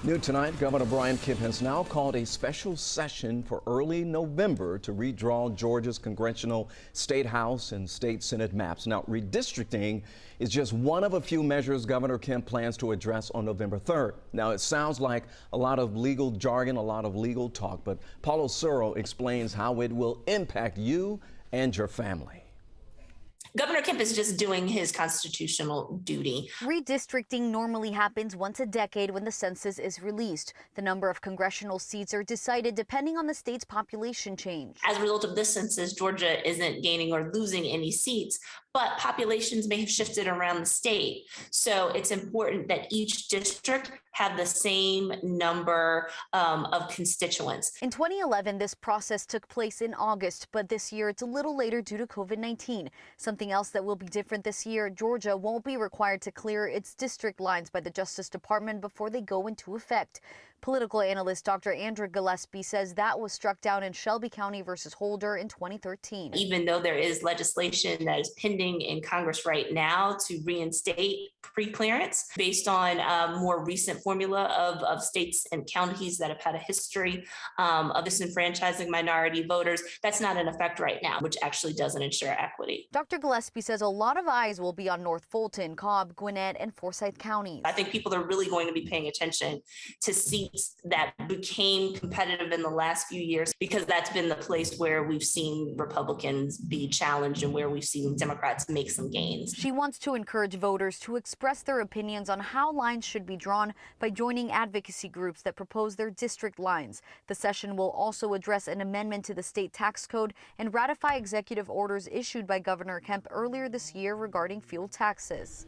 New tonight, Governor Kemp has now called a special session for early November to redraw Georgia's congressional, state house, and state senate maps. Now, redistricting is just one of a few measures Governor Kemp plans to address on November 3rd. Now, it sounds like a lot of legal jargon, a lot of legal talk, but Paulo Suro explains how it will impact you and your family. Governor Kemp is just doing his constitutional duty. Redistricting normally happens once a decade when the census is released. The number of congressional seats are decided depending on the state's population change. As a result of this census, Georgia isn't gaining or losing any seats, but populations may have shifted around the state. So it's important that each district have the same number of constituents. In 2011, this process took place in August, but this year it's a little later due to COVID-19. Something else that will be different this year, Georgia won't be required to clear its district lines by the Justice Department before they go into effect. Political analyst Dr. Andrew Gillespie says that was struck down in Shelby County versus Holder in 2013. Even though there is legislation that is pending in Congress right now to reinstate pre-clearance based on more recent formula of states and counties that have had a history of disenfranchising minority voters, that's not in effect right now, which actually doesn't ensure equity. Dr. Gillespie says a lot of eyes will be on North Fulton, Cobb, Gwinnett, and Forsyth counties. I think people are really going to be paying attention to seats that became competitive in the last few years, because that's been the place where we've seen Republicans be challenged and where we've seen Democrats make some gains. She wants to encourage voters to express their opinions on how lines should be drawn by joining advocacy groups that propose their district lines. The session will also address an amendment to the state tax code and ratify executive orders issued by Governor Kemp earlier this year regarding fuel taxes.